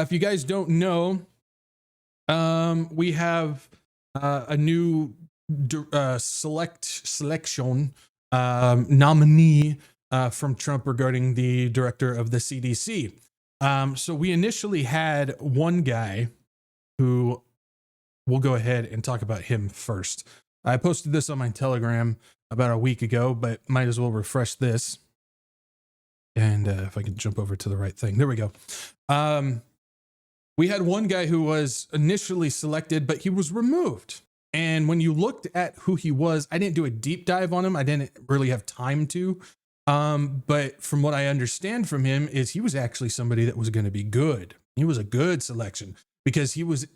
If you guys don't know, we have a new selection nominee from Trump regarding the director of the CDC. So we initially had one guy who, we'll go ahead and talk about him first. I posted this on my Telegram about a week ago, but might as well refresh this. And if I can jump over to the right thing, there we go. We had one guy who was initially selected, but he was removed. And when you looked at who he was, I didn't do a deep dive on him. I didn't really have time to. But from what I understand from him is he was actually somebody that was going to be good. He was a good selection because he is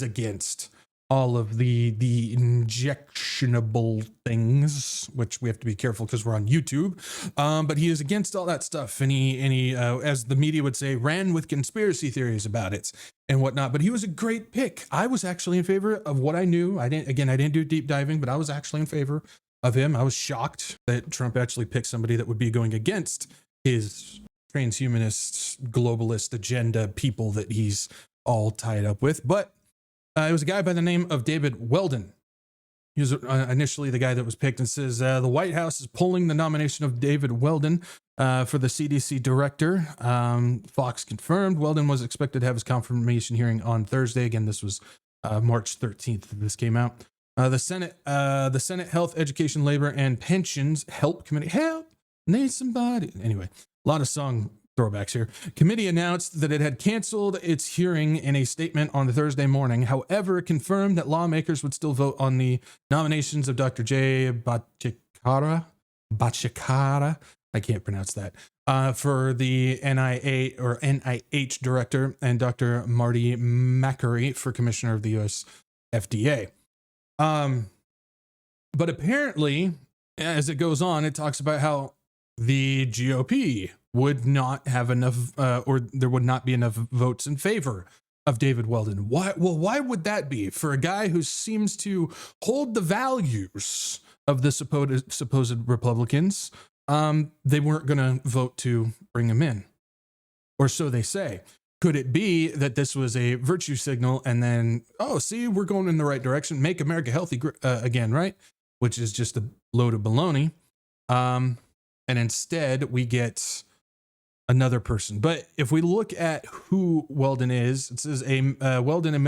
against all of the injectionable things, which we have to be careful because we're on YouTube. But he is against all that stuff. And he as the media would say, ran with conspiracy theories about it and whatnot. But he was a great pick. I was actually in favor of what I knew. I didn't do deep diving, but I was actually in favor of him. I was shocked that Trump actually picked somebody that would be going against his transhumanist, globalist agenda people that he's all tied up with. But it was a guy by the name of David Weldon. He was initially the guy that was picked, and says the White House is pulling the nomination of David Weldon for the CDC director. Fox confirmed Weldon was expected to have his confirmation hearing on Thursday. Again, this was March 13th that this came out. The Senate Health, Education, Labor, and Pensions Help Committee. Help, need somebody. Anyway, a lot of song throwbacks here. Committee announced that it had canceled its hearing in a statement on Thursday morning. However, it confirmed that lawmakers would still vote on the nominations of Dr. Jay Bhattacharya. I can't pronounce that. For the NIH director, and Dr. Marty Makary for commissioner of the U.S. FDA. But apparently, as it goes on, it talks about how the GOP would not have enough, or there would not be enough votes in favor of David Weldon. Why? Well, why would that be for a guy who seems to hold the values of the supposed Republicans? They weren't going to vote to bring him in, or so they say. Could it be that this was a virtue signal and then, oh, see, we're going in the right direction, make America healthy again, right? Which is just a load of baloney. And instead we get another person. But if we look at who Weldon is, it says Weldon, a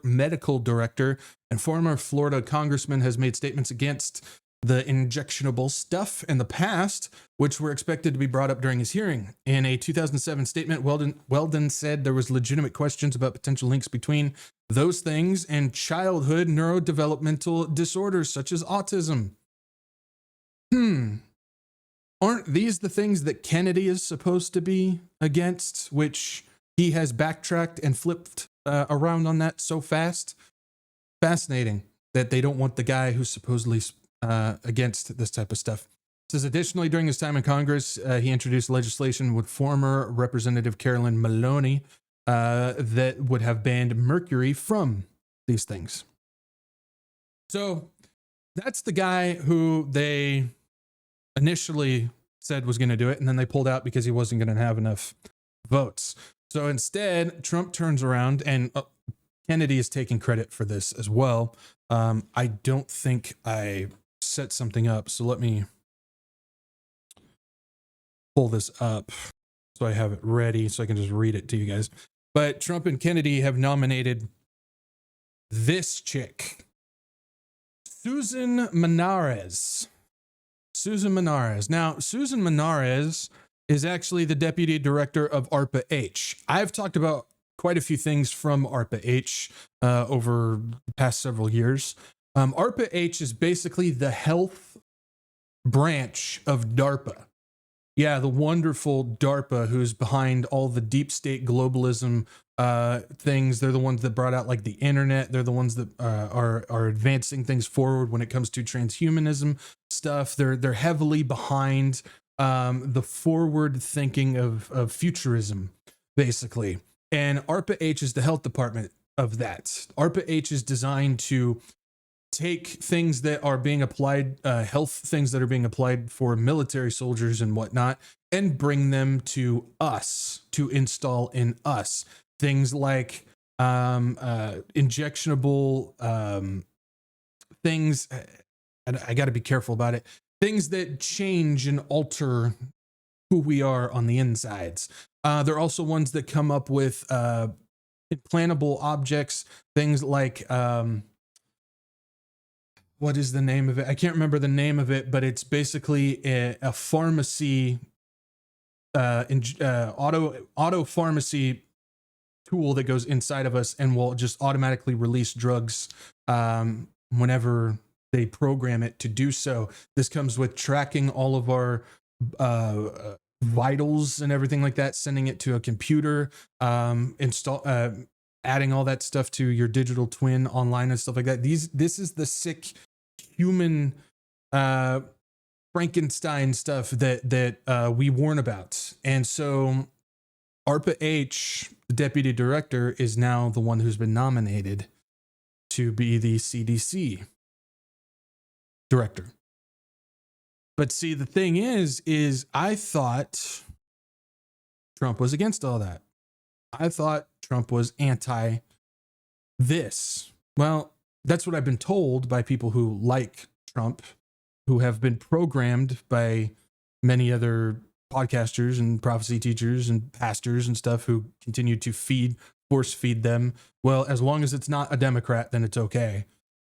medical director and former Florida congressman, has made statements against the injectionable stuff in the past, which were expected to be brought up during his hearing. In a 2007 statement, Weldon said there was legitimate questions about potential links between those things and childhood neurodevelopmental disorders such as autism. Aren't these the things that Kennedy is supposed to be against, which he has backtracked and flipped around on that so fast? Fascinating that they don't want the guy who's supposedly against this type of stuff. It says, additionally, during his time in Congress, he introduced legislation with former Representative Carolyn Maloney that would have banned mercury from these things. So that's the guy who they initially said was going to do it, and then they pulled out because he wasn't going to have enough votes. So instead, Trump turns around, and Kennedy is taking credit for this as well. I don't think I set something up, so let me pull this up so I have it ready so I can just read it to you guys. But Trump and Kennedy have nominated this chick, Susan Monarez. Susan Monarez. Now, Susan Monarez is actually the deputy director of ARPA-H. I've talked about quite a few things from ARPA-H over the past several years. ARPA-H is basically the health branch of DARPA. Yeah, the wonderful DARPA, who's behind all the deep state globalism things. They're the ones that brought out like the internet. They're the ones that are advancing things forward when it comes to transhumanism stuff. They're heavily behind the forward thinking of futurism, basically. And ARPA-H is the health department of that. ARPA-H is designed to take things that are being applied, health things that are being applied for military soldiers and whatnot, and bring them to us to install in us. Things like injectionable things. And I got to be careful about it. Things that change and alter who we are on the insides. There are also ones that come up with implantable objects, things like what is the name of it? I can't remember the name of it, but it's basically a pharmacy, auto pharmacy tool that goes inside of us and will just automatically release drugs whenever they program it to do so. This comes with tracking all of our vitals and everything like that, sending it to a computer, adding all that stuff to your digital twin online and stuff like that. This is the sick human Frankenstein stuff that we warn about. And so ARPA-H, the deputy director, is now the one who's been nominated to be the CDC director. But see, the thing is I thought Trump was against all that. I thought Trump was anti this. Well, that's what I've been told by people who like Trump, who have been programmed by many other podcasters and prophecy teachers and pastors and stuff who continue to force feed them. Well, as long as it's not a Democrat, then it's okay.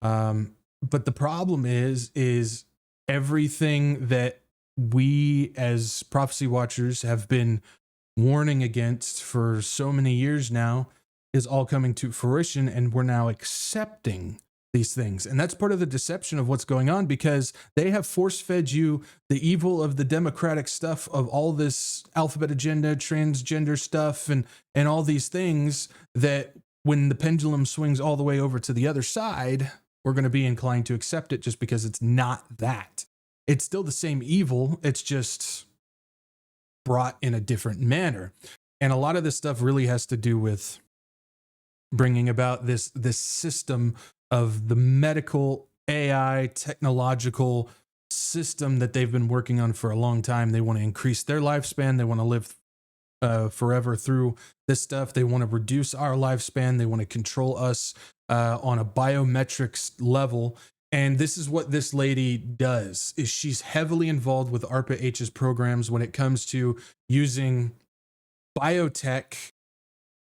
But the problem is everything that we as prophecy watchers have been warning against for so many years now is all coming to fruition, and we're now accepting these things. And that's part of the deception of what's going on, because they have force-fed you the evil of the democratic stuff, of all this alphabet agenda, transgender stuff, and all these things that when the pendulum swings all the way over to the other side, we're going to be inclined to accept it just because it's not that. It's still the same evil. It's just brought in a different manner. And a lot of this stuff really has to do with bringing about this system of the medical AI technological system that they've been working on for a long time. They want to increase their lifespan. They want to live forever through this stuff. They want to reduce our lifespan. They want to control us on a biometrics level. And this is what this lady does, is she's heavily involved with ARPA-H's programs when it comes to using biotech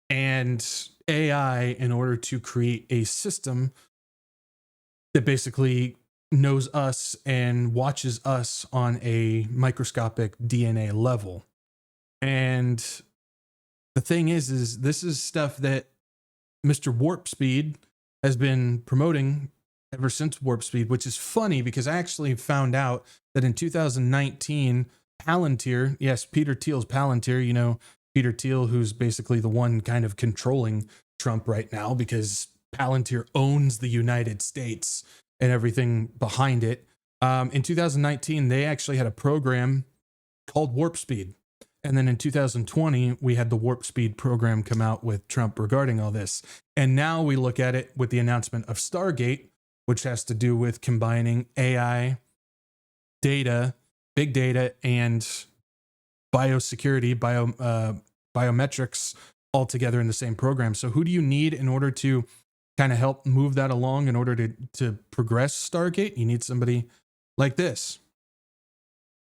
and AI in order to create a system that basically knows us and watches us on a microscopic DNA level. And the thing is this is stuff that Mr. Warp Speed has been promoting ever since Warp Speed, which is funny because I actually found out that in 2019, Palantir, yes, Peter Thiel's Palantir, you know, Peter Thiel, who's basically the one kind of controlling Trump right now because Palantir owns the United States and everything behind it. In 2019, they actually had a program called Warp Speed. And then in 2020, we had the Warp Speed program come out with Trump regarding all this. And now we look at it with the announcement of Stargate, which has to do with combining AI, data, big data, and biosecurity, biometrics all together in the same program. So who do you need in order to kind of help move that along, in order to progress Stargate? You need somebody like this.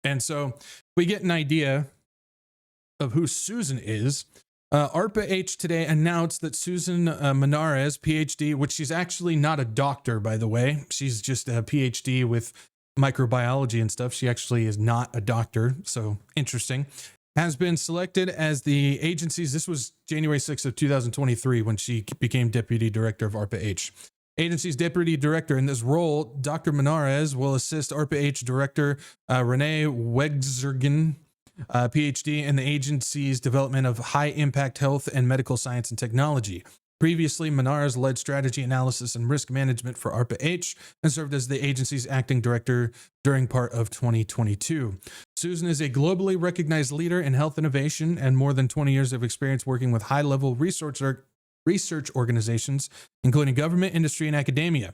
And so we get an idea of who Susan is. ARPA-H today announced that Susan Monarez, PhD, which she's actually not a doctor, by the way. She's just a PhD with microbiology and stuff. She actually is not a doctor, so interesting. Has been selected as the agency's, this was January 6th of 2023 when she became deputy director of ARPA-H. Agency's deputy director in this role, Dr. Monarez, will assist ARPA-H director Renee Wegzergen, PhD, in the agency's development of high-impact health and medical science and technology. Previously, Monarez led strategy analysis and risk management for ARPA-H and served as the agency's acting director during part of 2022. Susan is a globally recognized leader in health innovation and more than 20 years of experience working with high-level research organizations, including government, industry, and academia.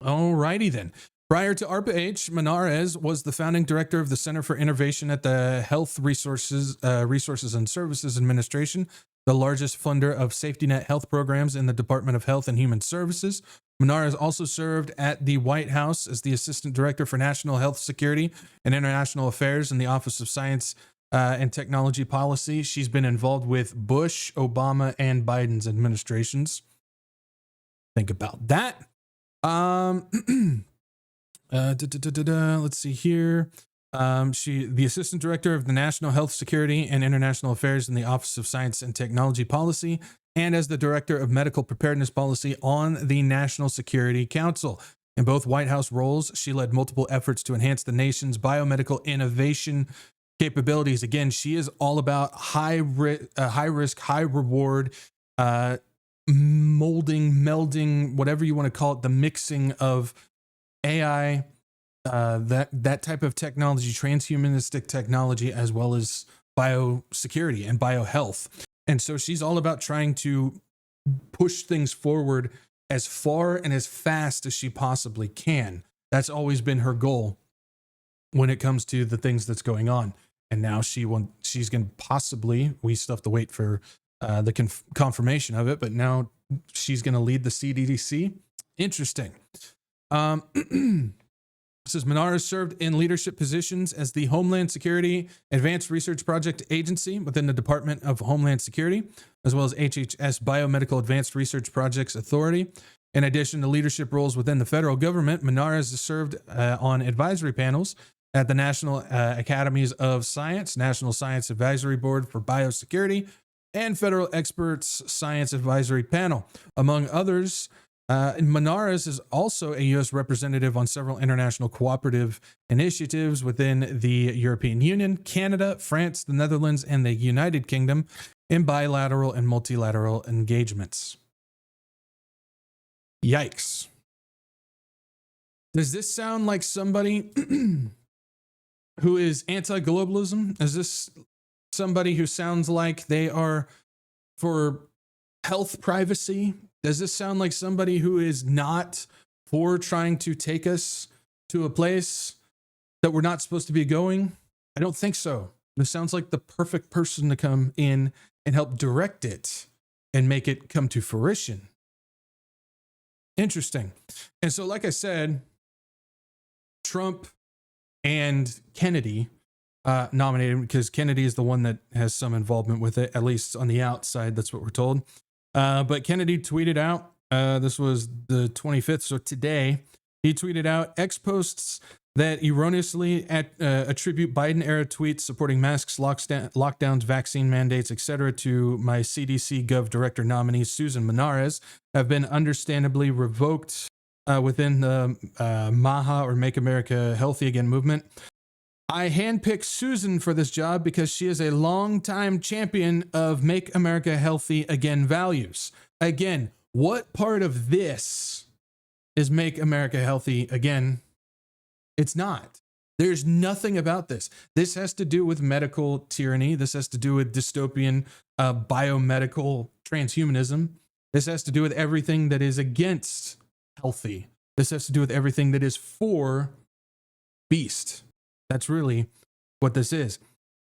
Alrighty then. Prior to ARPA-H, Monarez was the founding director of the Center for Innovation at the Health Resources and Services Administration, the largest funder of safety net health programs in the Department of Health and Human Services. Monarez also served at the White House as the Assistant Director for National Health Security and International Affairs in the Office of Science and Technology Policy. She's been involved with Bush, Obama, and Biden's administrations. Think about that. Let's see here. The Assistant Director of the National Health Security and International Affairs in the Office of Science and Technology Policy, and as the Director of Medical Preparedness Policy on the National Security Council. In both White House roles, she led multiple efforts to enhance the nation's biomedical innovation capabilities. Again, she is all about high risk, high reward, molding, melding, whatever you want to call it, the mixing of AI, that type of technology, transhumanistic technology, as well as biosecurity and biohealth. And so she's all about trying to push things forward as far and as fast as she possibly can. That's always been her goal when it comes to the things that's going on. And now she's going to possibly, we still have to wait for the confirmation of it, but now she's going to lead the CDC. Interesting. Says Monarez served in leadership positions as the Homeland Security Advanced Research Project Agency within the Department of Homeland Security, as well as HHS Biomedical Advanced Research Projects Authority. In addition to leadership roles within the federal government, Monarez has served on advisory panels at the National Academies of Science, National Science Advisory Board for Biosecurity, and Federal Experts Science Advisory Panel, among others. Monarez is also a U.S. representative on several international cooperative initiatives within the European Union, Canada, France, the Netherlands, and the United Kingdom in bilateral and multilateral engagements. Yikes. Does this sound like somebody who is anti-globalism? Is this somebody who sounds like they are for health privacy? Does this sound like somebody who is not for trying to take us to a place that we're not supposed to be going? I don't think so. This sounds like the perfect person to come in and help direct it and make it come to fruition. Interesting. And so, like I said, Trump and Kennedy nominated, because Kennedy is the one that has some involvement with it, at least on the outside. That's what we're told. But Kennedy tweeted out, this was the 25th, so today, he tweeted out, X posts that erroneously attribute Biden-era tweets supporting masks, lockdowns, vaccine mandates, etc. to my CDC Gov Director nominee, Susan Monarez, have been understandably revoked within the MAHA, or Make America Healthy Again movement. I handpicked Susan for this job because she is a longtime champion of Make America Healthy Again values. Again, what part of this is Make America Healthy Again? It's not. There's nothing about this. This has to do with medical tyranny. This has to do with dystopian biomedical transhumanism. This has to do with everything that is against healthy. This has to do with everything that is for beast. That's really what this is.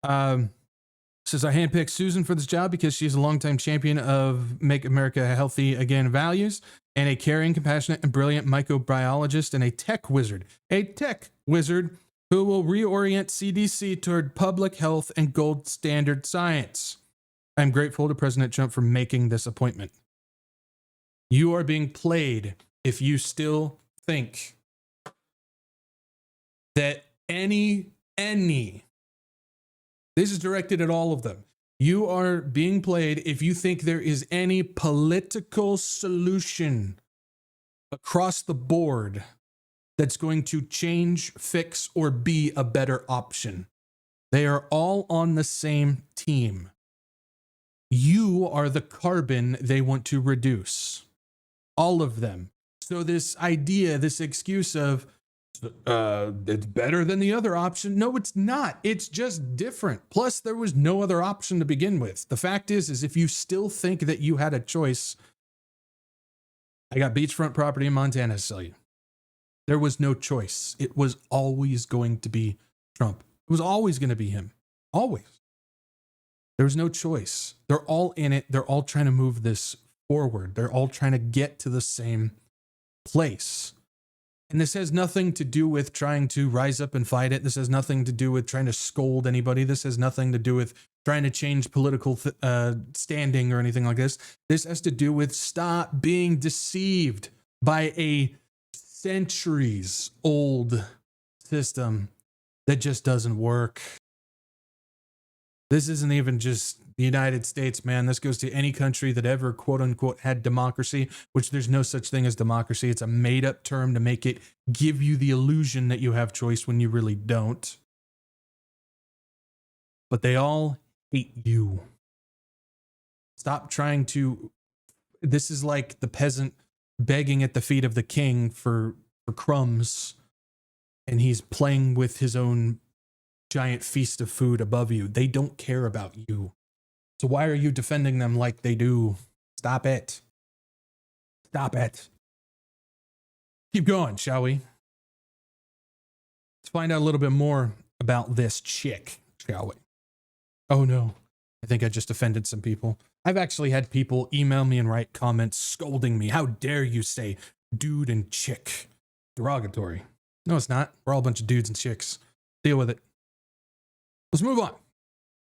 Says I handpicked Susan for this job because she's a longtime champion of Make America Healthy Again values and a caring, compassionate, and brilliant microbiologist and a tech wizard who will reorient CDC toward public health and gold standard science. I'm grateful to President Trump for making this appointment. You are being played if you still think that any, this is directed at all of them. You are being played if you think there is any political solution across the board that's going to change, fix, or be a better option. They are all on the same team. You are the carbon they want to reduce. All of them. So this idea, this excuse of, it's better than the other option. No, it's not. It's just different. Plus, there was no other option to begin with. The fact is if you still think that you had a choice, I got beachfront property in Montana to sell you. There was no choice. It was always going to be Trump. It was always going to be him. Always. There was no choice. They're all in it. They're all trying to move this forward. They're all trying to get to the same place. And this has nothing to do with trying to rise up and fight it. This has nothing to do with trying to scold anybody. This has nothing to do with trying to change political standing or anything like this. This has to do with stop being deceived by a centuries old system that just doesn't work. This isn't even just the United States, man. This goes to any country that ever, quote unquote, had democracy, which there's no such thing as democracy. It's a made up term to make it give you the illusion that you have choice when you really don't. But they all hate you. Stop trying to. This is like the peasant begging at the feet of the king for crumbs, and he's playing with his own giant feast of food above you. They don't care about you. So why are you defending them like they do? Stop it. Stop it. Keep going, shall we? Let's find out a little bit more about this chick, shall we? Oh no, I think I just offended some people. I've actually had people email me and write comments scolding me. How dare you say dude and chick? Derogatory. No, it's not. We're all a bunch of dudes and chicks. Deal with it. Let's move on.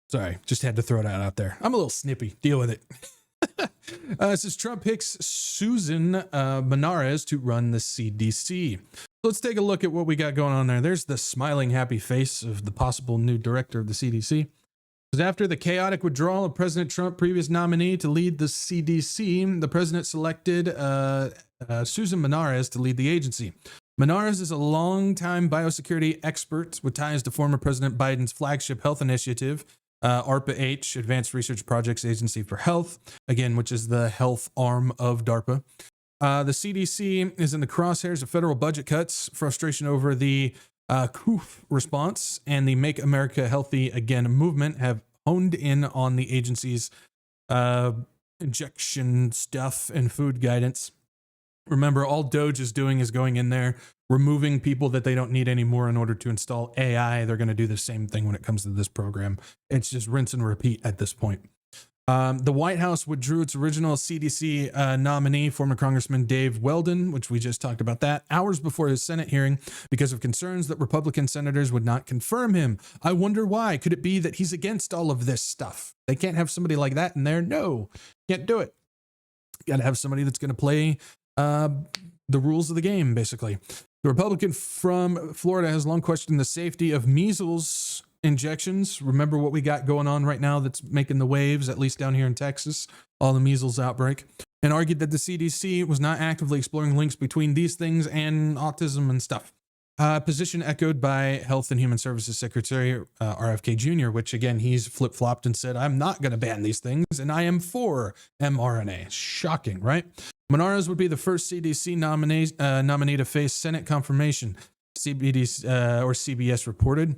Sorry, just had to throw that out there. I'm a little snippy. Deal with it. It says Trump picks Susan Monarez to run the CDC. Let's take a look at what we got going on there. There's the smiling, happy face of the possible new director of the CDC. Because after the chaotic withdrawal of President Trump, previous nominee to lead the CDC, the president selected Susan Monarez to lead the agency. Monarez is a longtime biosecurity expert with ties to former President Biden's flagship health initiative, ARPA-H, Advanced Research Projects Agency for Health, again, which is the health arm of DARPA. The CDC is in the crosshairs of federal budget cuts, frustration over the COOF response, and the Make America Healthy Again movement have honed in on the agency's injection stuff and food guidance. Remember, all Doge is doing is going in there, removing people that they don't need anymore in order to install AI. They're going to do the same thing when it comes to this program. It's just rinse and repeat at this point. The White House withdrew its original CDC nominee, former Congressman Dave Weldon, which we just talked about that, hours before his Senate hearing because of concerns that Republican senators would not confirm him. I wonder why. Could it be that he's against all of this stuff? They can't have somebody like that in there. No, can't do it. Got to have somebody that's going to play the rules of the game, basically. The Republican from Florida has long questioned the safety of measles injections. Remember what we got going on right now that's making the waves, at least down here in Texas, all the measles outbreak, and argued that the CDC was not actively exploring links between these things and autism and stuff. Position echoed by Health and Human Services Secretary RFK Jr., which again, he's flip-flopped and said, I'm not going to ban these things, and I am for mRNA. Shocking, right? Monarez would be the first CDC nominee to face Senate confirmation. CBS reported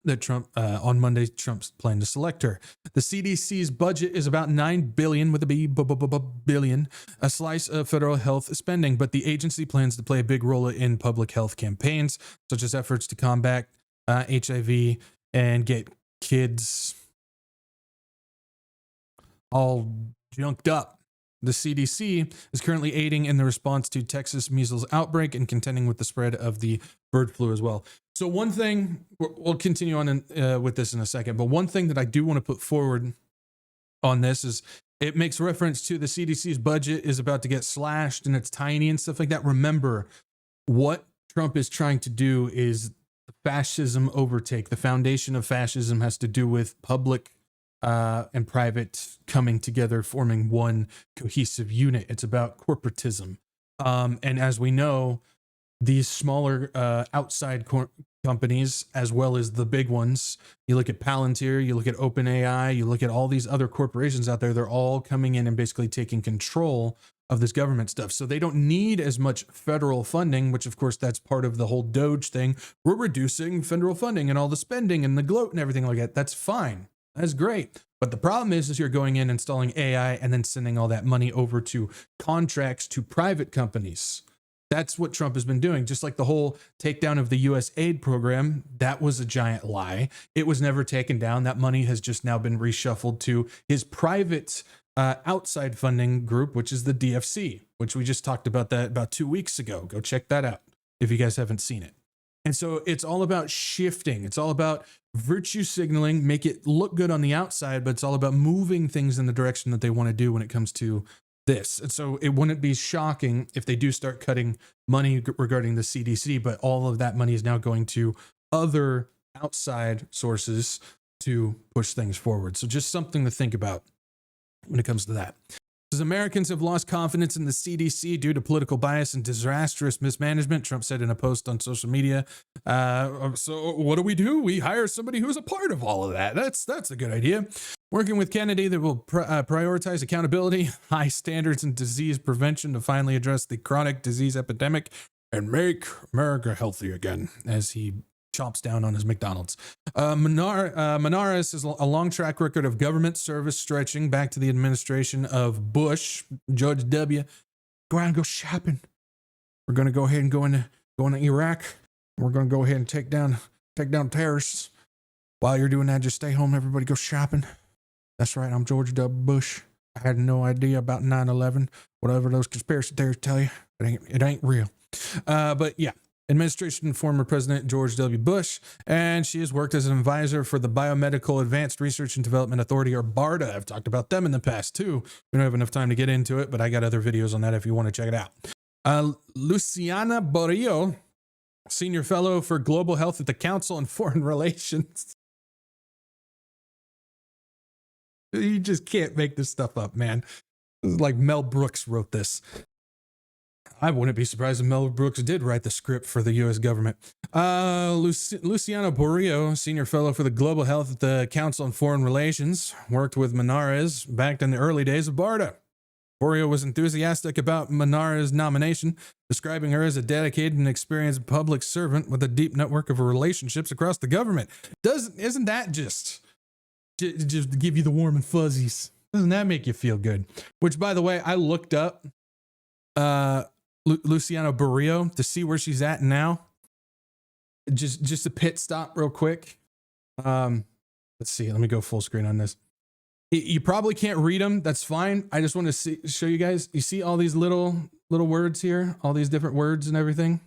that Trump on Monday, Trump's planning to select her. The CDC's budget is about $9 billion with a billion, a slice of federal health spending, but the agency plans to play a big role in public health campaigns, such as efforts to combat HIV and get kids all junked up. The CDC is currently aiding in the response to Texas measles outbreak and contending with the spread of the bird flu as well. So one thing, we'll continue on with this in a second, but one thing that I do want to put forward on this is it makes reference to the CDC's budget is about to get slashed and it's tiny and stuff like that. Remember, what Trump is trying to do is fascism overtake. The foundation of fascism has to do with public and private coming together, forming one cohesive unit. It's about corporatism. And as we know, these smaller outside companies, as well as the big ones, you look at Palantir, you look at OpenAI, you look at all these other corporations out there, they're all coming in and basically taking control of this government stuff. So they don't need as much federal funding, which of course that's part of the whole Doge thing. We're reducing federal funding and all the spending and the gloat and everything like that. That's fine. That's great. But the problem is you're going in, installing AI, and then sending all that money over to contracts to private companies. That's what Trump has been doing. Just like the whole takedown of the US aid program, that was a giant lie. It was never taken down. That money has just now been reshuffled to his private outside funding group, which is the DFC, which we just talked about that about 2 weeks ago. Go check that out if you guys haven't seen it. And so it's all about shifting. It's all about virtue signaling, make it look good on the outside, but it's all about moving things in the direction that they want to do when it comes to this. And so it wouldn't be shocking if they do start cutting money regarding the CDC, but all of that money is now going to other outside sources to push things forward. So just something to think about when it comes to that. As Americans have lost confidence in the CDC due to political bias and disastrous mismanagement, Trump said in a post on social media. So what do? We hire somebody who's a part of all of that. That's a good idea. Working with Kennedy that will prioritize accountability, high standards in disease prevention to finally address the chronic disease epidemic and make America healthy again, as he chomps down on his McDonald's. Monarez has a long track record of government service stretching back to the administration of Bush, George W. Go out and go shopping. We're going to go ahead and go into Iraq. We're going to go ahead and take down terrorists. While you're doing that, just stay home. Everybody go shopping. That's right. I'm George W. Bush. I had no idea about 9/11. Whatever those conspiracy theories tell you, it ain't real. But yeah. Administration former President George W. Bush, and she has worked as an advisor for the Biomedical Advanced Research and Development Authority, or BARDA. I've talked about them in the past too. We don't have enough time to get into it, but I got other videos on that if you want to check it out. Luciana Borillo, Senior Fellow for Global Health at the Council on Foreign Relations. You just can't make this stuff up, man. This is like Mel Brooks wrote this. I wouldn't be surprised if Mel Brooks did write the script for the U.S. government. Luciano Borillo, Senior Fellow for the Global Health at the Council on Foreign Relations, worked with Monarez back in the early days of BARDA. Borillo was enthusiastic about Monarez's nomination, describing her as a dedicated and experienced public servant with a deep network of relationships across the government. Isn't that just to give you the warm and fuzzies? Doesn't that make you feel good? Which, by the way, I looked up Luciano Borillo to see where she's at now. Just a pit stop real quick. Let's see. Let me go full screen on this. You probably can't read them. That's fine. I just want to show you guys. You see all these little words here, all these different words and everything.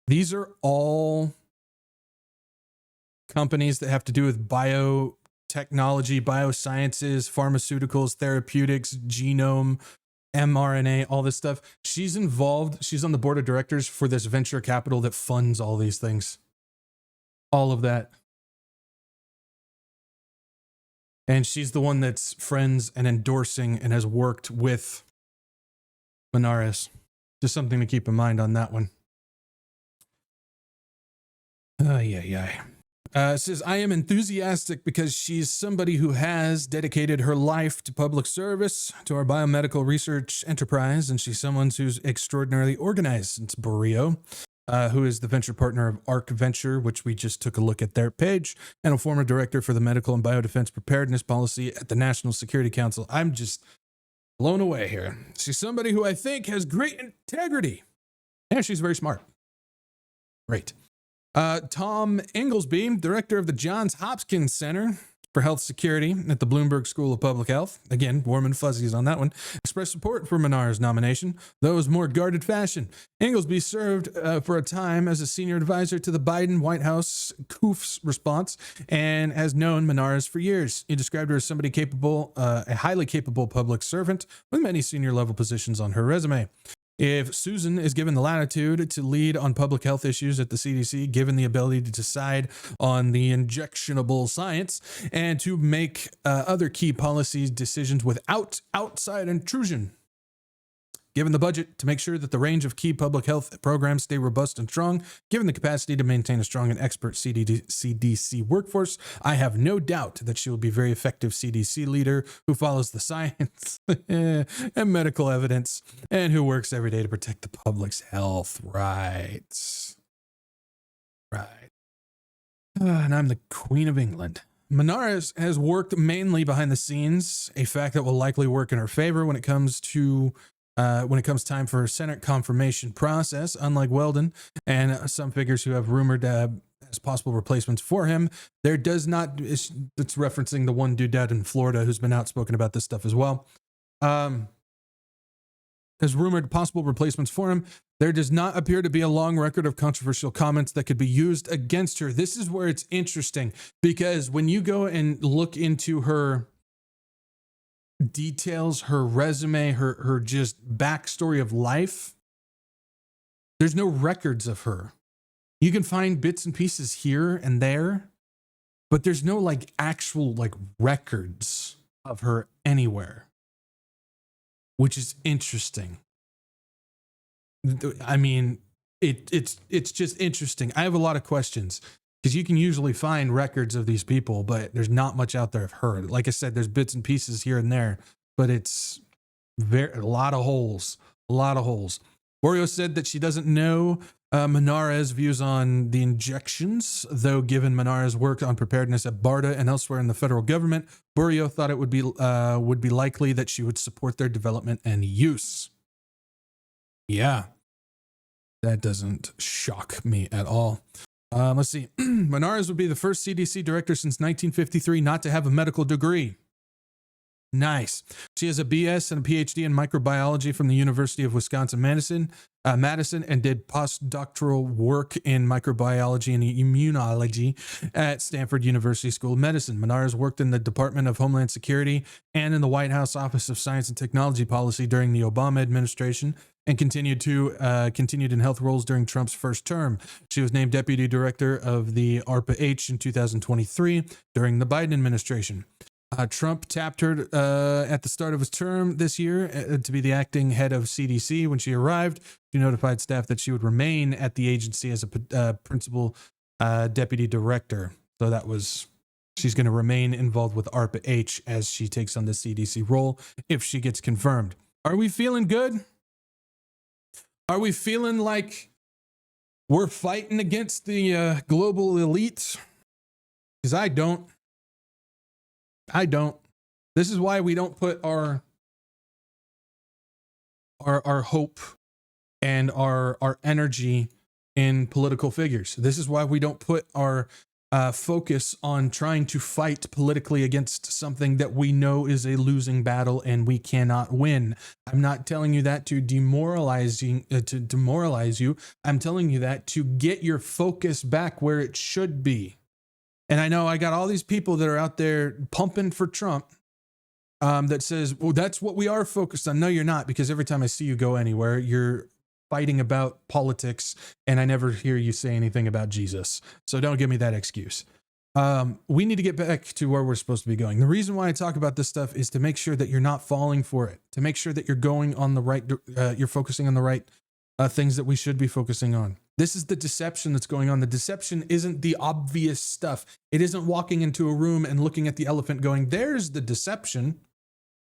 These are all companies that have to do with biotechnology, biosciences, pharmaceuticals, therapeutics, genome, mRNA, all this stuff. She's involved. She's on the board of directors for this venture capital that funds all these things. All of that. And she's the one that's friends and endorsing and has worked with Monarez. Just something to keep in mind on that one. It says, I am enthusiastic because she's somebody who has dedicated her life to public service, to our biomedical research enterprise, and she's someone who's extraordinarily organized. It's Borillo, who is the venture partner of ARC Venture, which we just took a look at their page, and a former director for the Medical and Biodefense Preparedness Policy at the National Security Council. I'm just blown away here. She's somebody who I think has great integrity, and she's very smart. Great. Tom Inglesby, director of the Johns Hopkins Center for Health Security at the Bloomberg School of Public Health, again, warm and fuzzies on that one, expressed support for Monarez's nomination, though it was more guarded fashion. Inglesby served for a time as a senior advisor to the Biden White House COOF's response and has known Monarez for years. He described her as somebody capable, a highly capable public servant with many senior level positions on her resume. If Susan is given the latitude to lead on public health issues at the CDC, given the ability to decide on the injectionable science and to make other key policy decisions without outside intrusion, given the budget to make sure that the range of key public health programs stay robust and strong, given the capacity to maintain a strong and expert CDC workforce, I have no doubt that she will be a very effective CDC leader who follows the science and medical evidence and who works every day to protect the public's health. Right. And I'm the Queen of England. Monarez has worked mainly behind the scenes, a fact that will likely work in her favor when it comes to when it comes time for Senate confirmation process, unlike Weldon and some figures who have rumored as possible replacements for him, there does not, it's referencing the one dude out in Florida who's been outspoken about this stuff as well. As rumored possible replacements for him, there does not appear to be a long record of controversial comments that could be used against her. This is where it's interesting, because when you go and look into her details, her resume, her just backstory of life, there's no records of her. You can find bits and pieces here and there, but there's no like actual like records of her anywhere, which is interesting. I mean, it's just interesting. I have a lot of questions, because you can usually find records of these people, but there's not much out there of her. Like I said, there's bits and pieces here and there, but it's a lot of holes. Borio said that she doesn't know Monarez views on the injections, though given Monarez work on preparedness at BARDA and elsewhere in the federal government, Borio thought it would be likely that she would support their development and use. Yeah, that doesn't shock me at all. Let's see. Monarez would be the first CDC director since 1953 not to have a medical degree. Nice. She has a BS and a PhD in microbiology from the University of Wisconsin-Madison, and did postdoctoral work in microbiology and immunology at Stanford University School of Medicine. Monarez worked in the Department of Homeland Security and in the White House Office of Science and Technology Policy during the Obama administration, and continued in health roles during Trump's first term. She was named deputy director of the ARPA-H in 2023 during the Biden administration. Trump tapped her at the start of his term this year to be the acting head of CDC. When she arrived, she notified staff that she would remain at the agency as a principal deputy director. So she's going to remain involved with ARPA-H as she takes on the CDC role if she gets confirmed. Are we feeling good? Are we feeling like we're fighting against the global elite? Because I don't. This is why we don't put our hope and our energy in political figures. This is why we don't put our focus on trying to fight politically against something that we know is a losing battle and we cannot win. I'm not telling you that to demoralize you. I'm telling you that to get your focus back where it should be. And I know I got all these people that are out there pumping for Trump that says, well, that's what we are focused on. No, you're not, because every time I see you go anywhere, you're fighting about politics, and I never hear you say anything about Jesus. So don't give me that excuse. We need to get back to where we're supposed to be going. The reason why I talk about this stuff is to make sure that you're not falling for it, to make sure that you're going on the right, you're focusing on the right things that we should be focusing on. This is the deception that's going on. The deception isn't the obvious stuff. It isn't walking into a room and looking at the elephant going, there's the deception.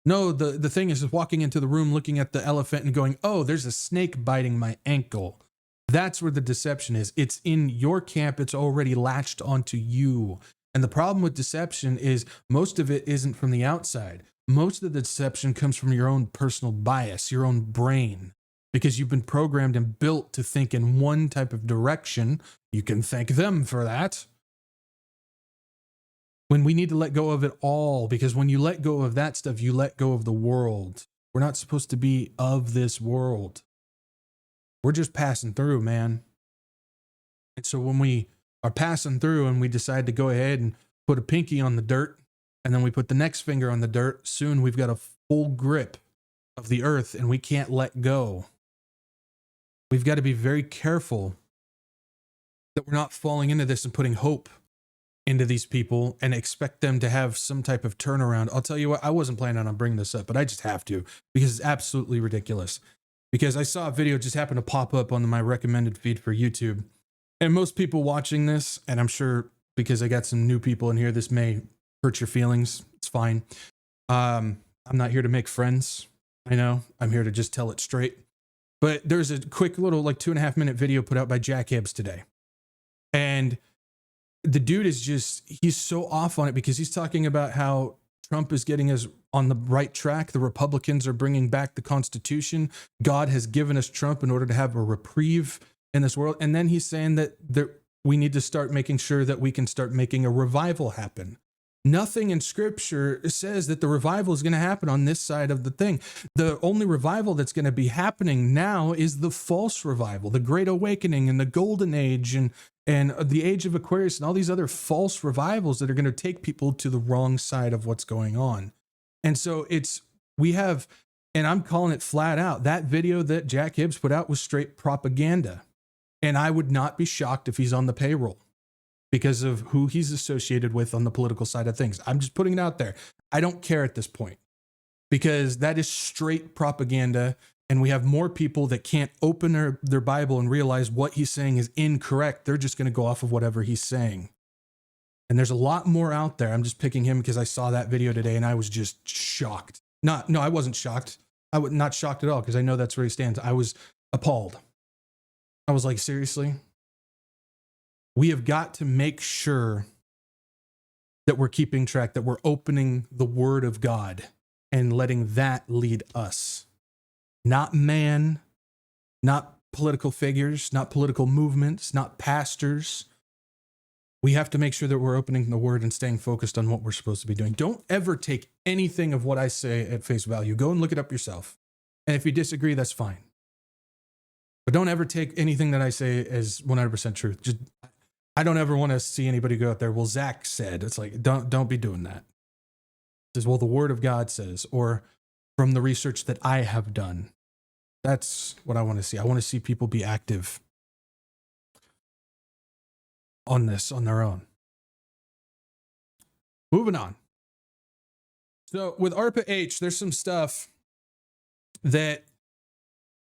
No, the thing is walking into the room, looking at the elephant and going, oh, there's a snake biting my ankle. That's where the deception is. It's in your camp. It's already latched onto you. And the problem with deception is most of it isn't from the outside. Most of the deception comes from your own personal bias, your own brain, because you've been programmed and built to think in one type of direction. You can thank them for that. When we need to let go of it all, because when you let go of that stuff, you let go of the world. We're not supposed to be of this world. We're just passing through, man. And so when we are passing through and we decide to go ahead and put a pinky on the dirt, and then we put the next finger on the dirt, soon we've got a full grip of the earth and we can't let go. We've got to be very careful that we're not falling into this and putting hope into these people and expect them to have some type of turnaround. I'll tell you what, I wasn't planning on bringing this up, but I just have to, because it's absolutely ridiculous. Because I saw a video just happen to pop up on my recommended feed for YouTube. And most people watching this, and I'm sure because I got some new people in here, this may hurt your feelings. It's fine. I'm not here to make friends. I know. I'm here to just tell it straight. But there's a quick little 2.5 minute video put out by Jack Hibbs today. And the dude is he's so off on it, because he's talking about how Trump is getting us on the right track. The Republicans are bringing back the Constitution. God has given us Trump in order to have a reprieve in this world. And then he's saying that we need to start making sure that we can start making a revival happen. Nothing in scripture says that the revival is going to happen on this side of the thing. The only revival that's going to be happening now is the false revival, the Great Awakening and the Golden Age and the Age of Aquarius and all these other false revivals that are going to take people to the wrong side of what's going on. And so and I'm calling it flat out, that video that Jack Hibbs put out was straight propaganda. And I would not be shocked if he's on the payroll, because of who he's associated with on the political side of things. I'm just putting it out there. I don't care at this point, because that is straight propaganda, and we have more people that can't open their Bible and realize what he's saying is incorrect. They're just going to go off of whatever he's saying. And there's a lot more out there. I'm just picking him because I saw that video today and I was just shocked. No, I wasn't shocked. I was not shocked at all, because I know that's where he stands. I was appalled. I was like, seriously? We have got to make sure that we're keeping track, that we're opening the Word of God and letting that lead us. Not man, not political figures, not political movements, not pastors. We have to make sure that we're opening the Word and staying focused on what we're supposed to be doing. Don't ever take anything of what I say at face value. Go and look it up yourself. And if you disagree, that's fine. But don't ever take anything that I say as 100% truth. I don't ever want to see anybody go out there, well, Zach said. It's like, don't be doing that. It says, well, the Word of God says, or from the research that I have done. That's what I want to see. I want to see people be active on this on their own. Moving on. So with ARPA-H, there's some stuff that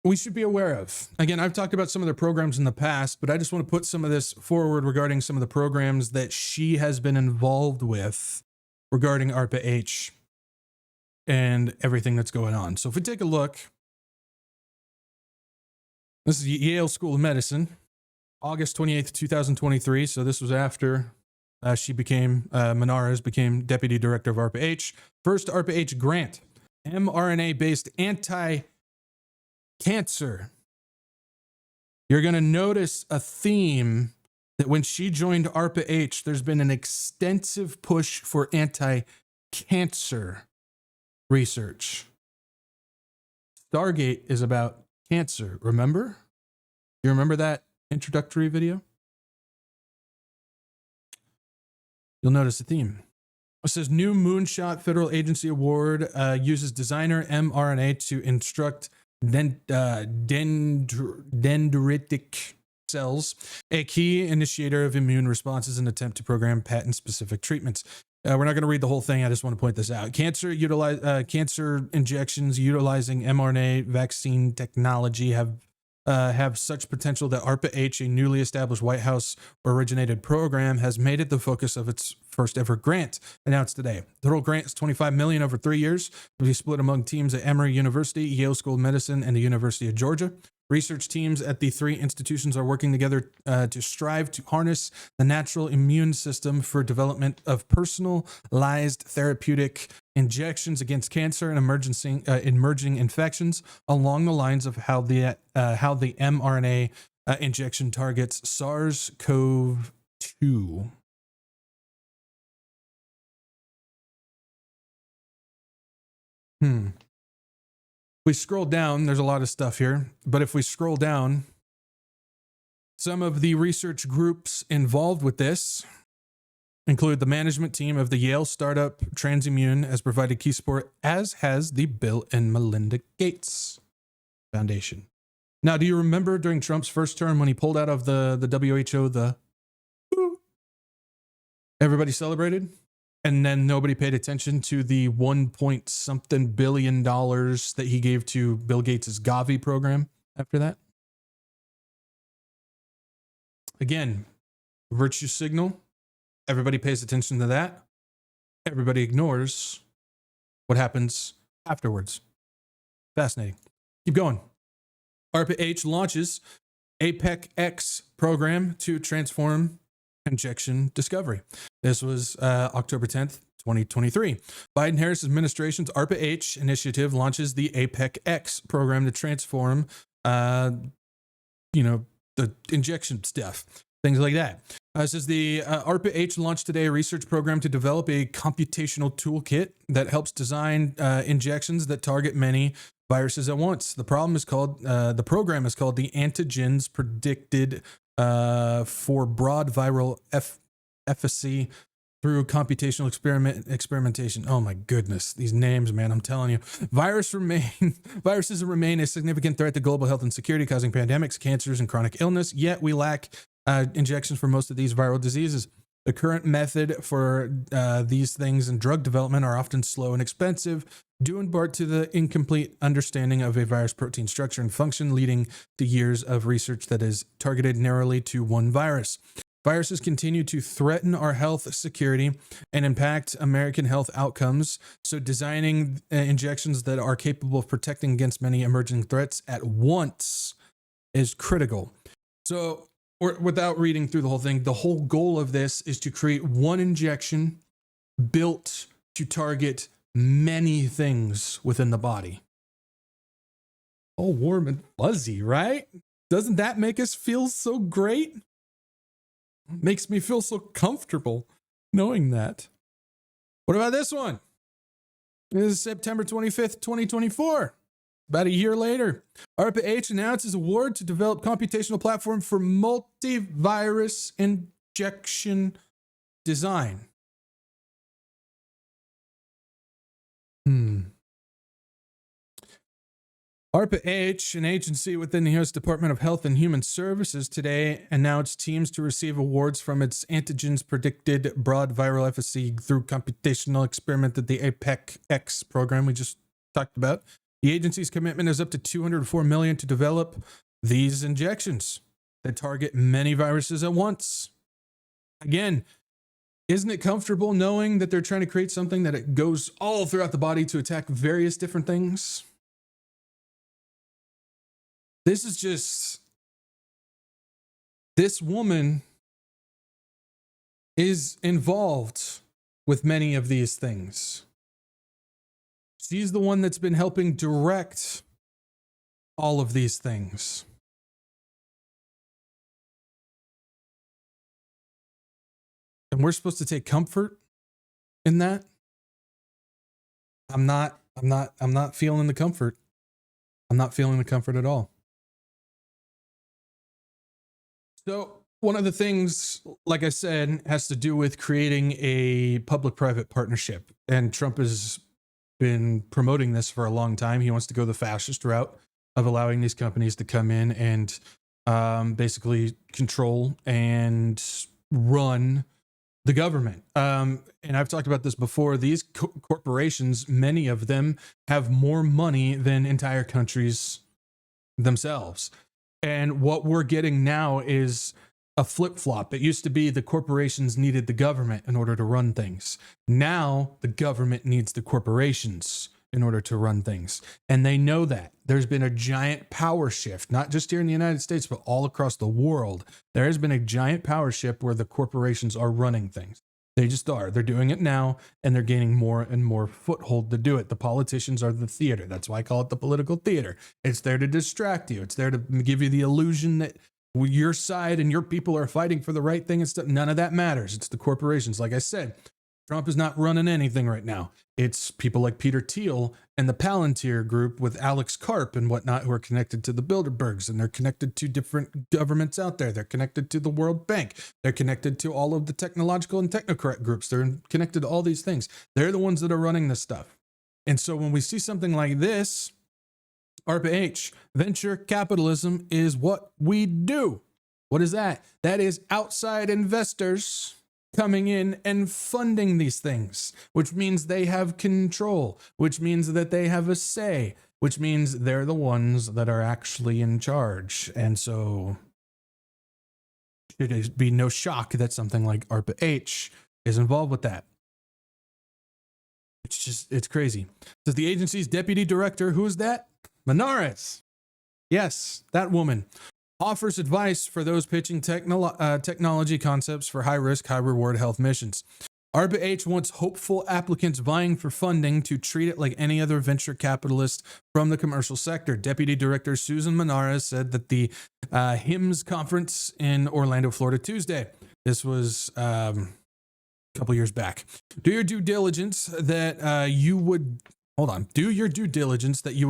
we should be aware of. Again, I've talked about some of their programs in the past, but I just want to put some of this forward regarding some of the programs that she has been involved with regarding ARPA-H and everything that's going on. So if we take a look, this is Yale School of Medicine, August 28th, 2023. So this was after Monarez became Deputy Director of ARPA-H. First ARPA-H grant, mRNA-based anti-cancer. You're going to notice a theme that when she joined ARPA-H, there's been an extensive push for anti-cancer research. Stargate is about cancer, remember? You remember that introductory video? You'll notice a theme. It says new Moonshot Federal Agency Award uses designer mRNA to instruct dendritic cells, a key initiator of immune responses, and attempt to program patent-specific treatments. We're not going to read the whole thing. I just want to point this out. Cancer injections utilizing mRNA vaccine technology have such potential that ARPA-H, a newly established White House-originated program, has made it the focus of its first ever grant announced today. The total grant is $25 million over 3 years to be split among teams at Emory University, Yale School of Medicine, and the University of Georgia. Research teams at the three institutions are working together to strive to harness the natural immune system for development of personalized therapeutic injections against cancer and emerging infections along the lines of how the mRNA injection targets SARS-CoV-2. We scroll down, there's a lot of stuff here, but if we scroll down, some of the research groups involved with this include the management team of the Yale startup TransImmune has provided key support, as has the Bill and Melinda Gates Foundation. Now, do you remember during Trump's first term when he pulled out of the WHO, everybody celebrated? And then nobody paid attention to the $1.something billion that he gave to Bill Gates' Gavi program after that. Again, virtue signal. Everybody pays attention to that. Everybody ignores what happens afterwards. Fascinating. Keep going. ARPA-H launches APEC-X program to transform injection discovery. This was October 10th, 2023. Biden-Harris administration's ARPA-H initiative launches the APEC-X program to transform, the injection stuff, things like that. It says the ARPA-H launched today a research program to develop a computational toolkit that helps design injections that target many viruses at once. The program is called the Antigens Predicted for Broad Viral Efficacy through Computational Experimentation. Oh my goodness, these names, man! I'm telling you, viruses remain a significant threat to global health and security, causing pandemics, cancers, and chronic illness. Yet we lack injections for most of these viral diseases. The current method for these things in drug development are often slow and expensive, due in part to the incomplete understanding of a virus protein structure and function, leading to years of research that is targeted narrowly to one virus. Viruses continue to threaten our health security and impact American health outcomes, so designing injections that are capable of protecting against many emerging threats at once is critical. So, without reading through the whole thing, the whole goal of this is to create one injection built to target many things within the body. Oh, warm and fuzzy, right? Doesn't that make us feel so great? Makes me feel so comfortable knowing that. What about this one? This is September 25th, 2024. About a year later, ARPA-H announces award to develop computational platform for multivirus injection design. ARPA-H, an agency within the U.S. Department of Health and Human Services, today announced teams to receive awards from its Antigens Predicted Broad Viral Efficacy through Computational Experiment at the APEC-X program we just talked about. The agency's commitment is up to $204 million to develop these injections that target many viruses at once. Again, isn't it comfortable knowing that they're trying to create something that it goes all throughout the body to attack various different things? This woman is involved with many of these things. She's the one that's been helping direct all of these things. And we're supposed to take comfort in that. I'm not feeling the comfort. I'm not feeling the comfort at all. So one of the things, like I said, has to do with creating a public-private partnership. And Trump has been promoting this for a long time. He wants to go the fascist route of allowing these companies to come in and basically control and run the government. And I've talked about this before. These corporations, many of them, have more money than entire countries themselves. And what we're getting now is a flip-flop. It used to be the corporations needed the government in order to run things. Now the government needs the corporations in order to run things. And they know that. There's been a giant power shift, not just here in the United States, but all across the world. There has been a giant power shift where the corporations are running things. They just are. They're doing it now, and they're gaining more and more foothold to do it. The politicians are the theater. That's why I call it the political theater. It's there to distract you. It's there to give you the illusion that your side and your people are fighting for the right thing and stuff. None of that matters. It's the corporations. Like I said, Trump is not running anything right now. It's people like Peter Thiel and the Palantir group with Alex Karp and whatnot who are connected to the Bilderbergs, and they're connected to different governments out there. They're connected to the World Bank. They're connected to all of the technological and technocrat groups. They're connected to all these things. They're the ones that are running this stuff. And so when we see something like this, ARPA-H, venture capitalism is what we do. What is that? That is outside investors coming in and funding these things, which means they have control, which means that they have a say, which means they're the ones that are actually in charge. And so it be no shock that something like ARPA-H is involved with that. It's crazy. So the agency's deputy director, who is that? Monarez. Yes, that woman. Offers advice for those pitching technology concepts for high-risk, high-reward health missions. ARPA-H wants hopeful applicants vying for funding to treat it like any other venture capitalist from the commercial sector. Deputy Director Susan Monarez said that the HIMSS conference in Orlando, Florida, Tuesday. This was a couple years back. Do your due diligence that you would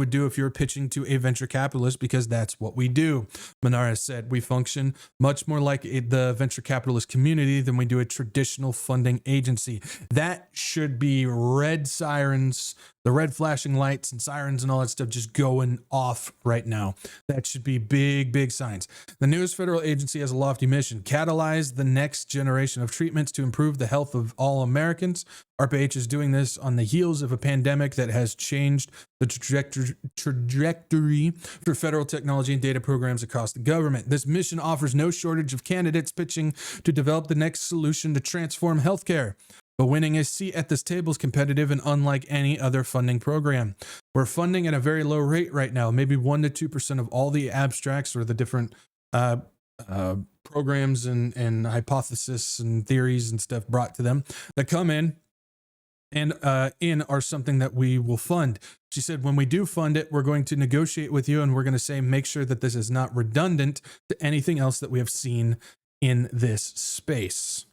do if you're pitching to a venture capitalist, because that's what we do. Monarez said, we function much more like the venture capitalist community than we do a traditional funding agency. That should be red sirens, the red flashing lights and sirens and all that stuff just going off right now. That should be big, big signs. The newest federal agency has a lofty mission: catalyze the next generation of treatments to improve the health of all Americans. ARPA-H is doing this on the heels of a pandemic that has changed the trajectory for federal technology and data programs across the government. This mission offers no shortage of candidates pitching to develop the next solution to transform healthcare. But winning a seat at this table is competitive and unlike any other funding program. We're funding at a very low rate right now, maybe 1% to 2% of all the abstracts or the different programs and hypotheses and theories and stuff brought to them that come in and are something that we will fund. She said, when we do fund it, we're going to negotiate with you and we're going to say, make sure that this is not redundant to anything else that we have seen in this space.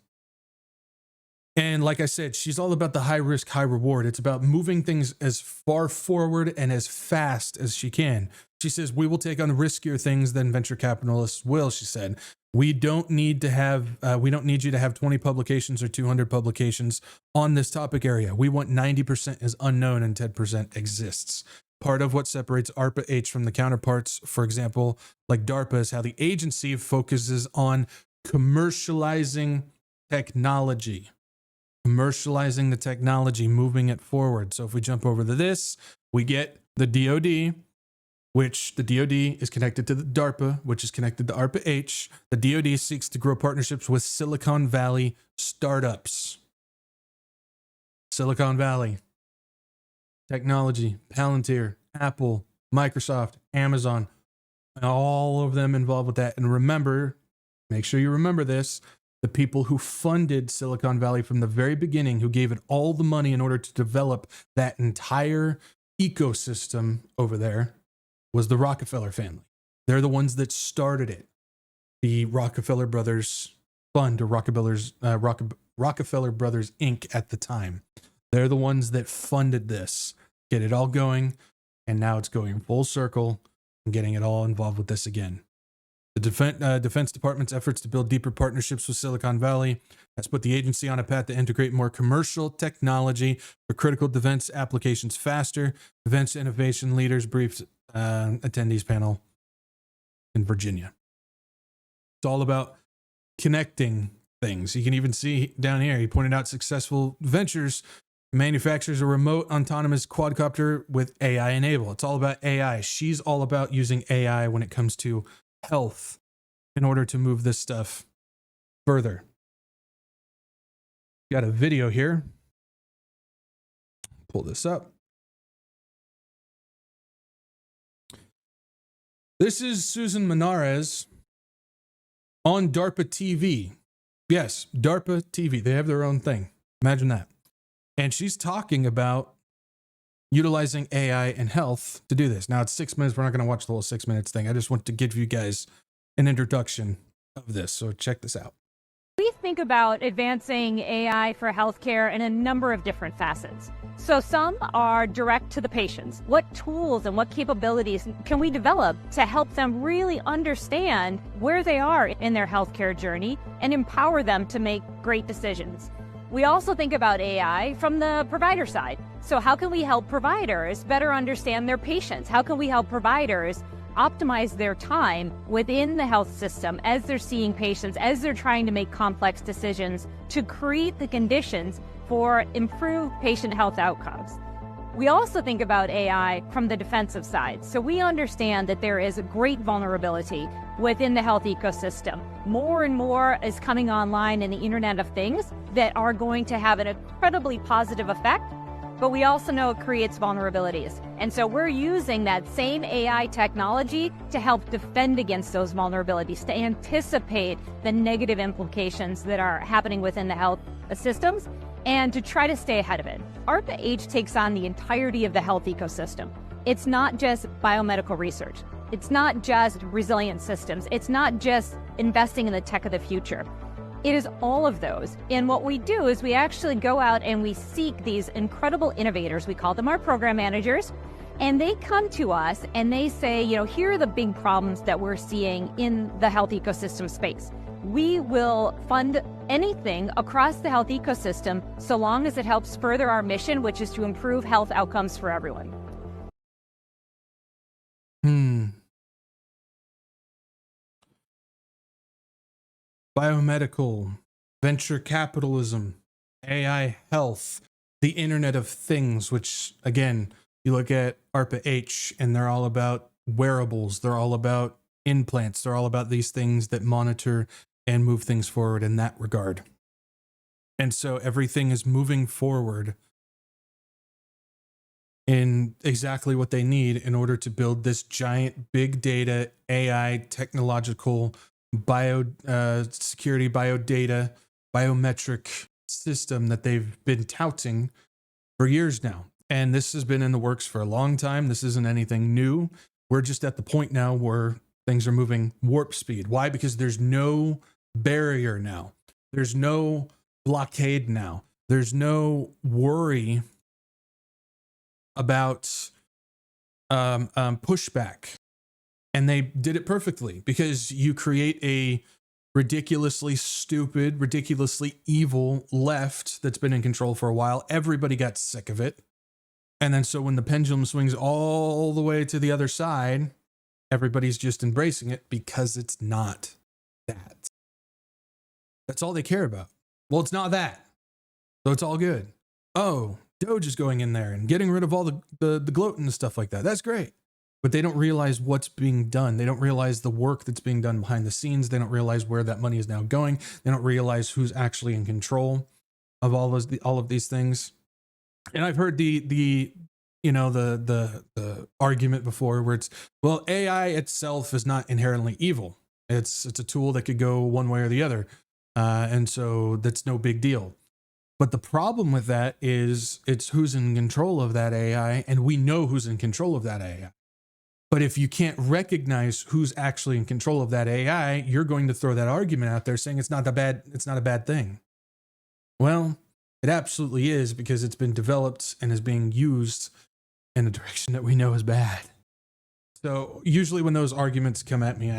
And like I said, she's all about the high risk, high reward. It's about moving things as far forward and as fast as she can. She says, we will take on riskier things than venture capitalists will, she said. We don't need you to have 20 publications or 200 publications on this topic area. We want 90% is unknown and 10% exists. Part of what separates ARPA-H from the counterparts, for example, like DARPA, is how the agency focuses on commercializing technology. Commercializing the technology, moving it forward. So if we jump over to this, we get the DoD, which the DoD is connected to the DARPA, which is connected to ARPA-H. The DoD seeks to grow partnerships with Silicon Valley startups. Silicon Valley, technology, Palantir, Apple, Microsoft, Amazon, all of them involved with that. And remember, make sure you remember this, the people who funded Silicon Valley from the very beginning, who gave it all the money in order to develop that entire ecosystem over there, was the Rockefeller family. They're the ones that started it. The Rockefeller Brothers Fund, or Rockefeller Brothers Inc. at the time. They're the ones that funded this, get it all going, and now it's going full circle and getting it all involved with this again. The Defense Department's efforts to build deeper partnerships with Silicon Valley has put the agency on a path to integrate more commercial technology for critical defense applications faster. Defense innovation leaders briefed attendees panel in Virginia. It's all about connecting things. You can even see down here, he pointed out successful ventures manufactures a remote autonomous quadcopter with AI enabled. It's all about AI. She's all about using AI when it comes to health in order to move this stuff further. Got a video here. Pull this up. This is Susan Monarez on DARPA TV. Yes, DARPA TV. They have their own thing. Imagine that. And she's talking about utilizing AI and health to do this. Now it's 6 minutes. We're not going to watch the whole 6 minutes thing. I just want to give you guys an introduction of this. So check this out. We think about advancing AI for healthcare in a number of different facets. So some are direct to the patients. What tools and what capabilities can we develop to help them really understand where they are in their healthcare journey and empower them to make great decisions? We also think about AI from the provider side. So how can we help providers better understand their patients? How can we help providers optimize their time within the health system as they're seeing patients, as they're trying to make complex decisions to create the conditions for improved patient health outcomes? We also think about AI from the defensive side. So we understand that there is a great vulnerability within the health ecosystem. More and more is coming online in the Internet of Things that are going to have an incredibly positive effect, but we also know it creates vulnerabilities. And so we're using that same AI technology to help defend against those vulnerabilities, to anticipate the negative implications that are happening within the health systems, and to try to stay ahead of it. ARPA-H takes on the entirety of the health ecosystem. It's not just biomedical research. It's not just resilient systems. It's not just investing in the tech of the future. It is all of those. And what we do is we actually go out and we seek these incredible innovators. We call them our program managers. And they come to us and they say, you know, here are the big problems that we're seeing in the health ecosystem space. We will fund anything across the health ecosystem so long as it helps further our mission, which is to improve health outcomes for everyone. Biomedical, venture capitalism, AI health, the Internet of Things, which again, you look at ARPA-H and they're all about wearables. They're all about implants. They're all about these things that monitor and move things forward in that regard. And so everything is moving forward in exactly what they need in order to build this giant big data, AI, technological, security, biodata, biometric system that they've been touting for years now. And this has been in the works for a long time. This isn't anything new. We're just at the point now where things are moving warp speed. Why? Because there's no barrier now. There's no blockade now. There's no worry about pushback. And they did it perfectly, because you create a ridiculously stupid, ridiculously evil left that's been in control for a while. Everybody got sick of it. And then so when the pendulum swings all the way to the other side, everybody's just embracing it because it's not that. That's all they care about. Well, it's not that. So it's all good. Oh, Doge is going in there and getting rid of all the gloat and stuff like that. That's great. But they don't realize what's being done. They don't realize the work that's being done behind the scenes. They don't realize where that money is now going. They don't realize who's actually in control of all of these things. And I've heard the argument before where it's, well, AI itself is not inherently evil. It's a tool that could go one way or the other. And so that's no big deal. But the problem with that is it's who's in control of that AI, and we know who's in control of that AI. But if you can't recognize who's actually in control of that AI, you're going to throw that argument out there saying it's not a bad thing. Well, it absolutely is, because it's been developed and is being used in a direction that we know is bad. So usually when those arguments come at me,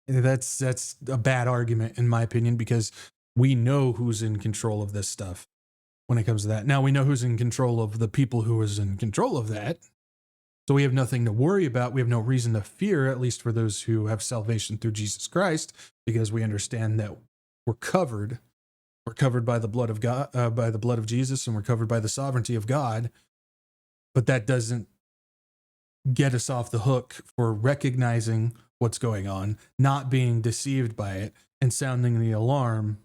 that's a bad argument in my opinion, because we know who's in control of this stuff when it comes to that. Now we know who's in control of the people who is in control of that. So we have nothing to worry about. We have no reason to fear, at least for those who have salvation through Jesus Christ, because we understand that we're covered. We're covered by the blood of God, by the blood of Jesus, and we're covered by the sovereignty of God. But that doesn't get us off the hook for recognizing what's going on, not being deceived by it, and sounding the alarm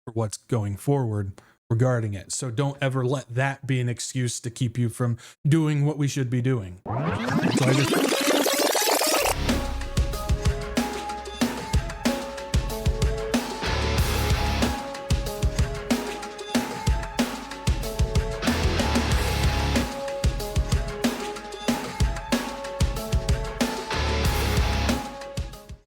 for what's going forward regarding it. So don't ever let that be an excuse to keep you from doing what we should be doing. So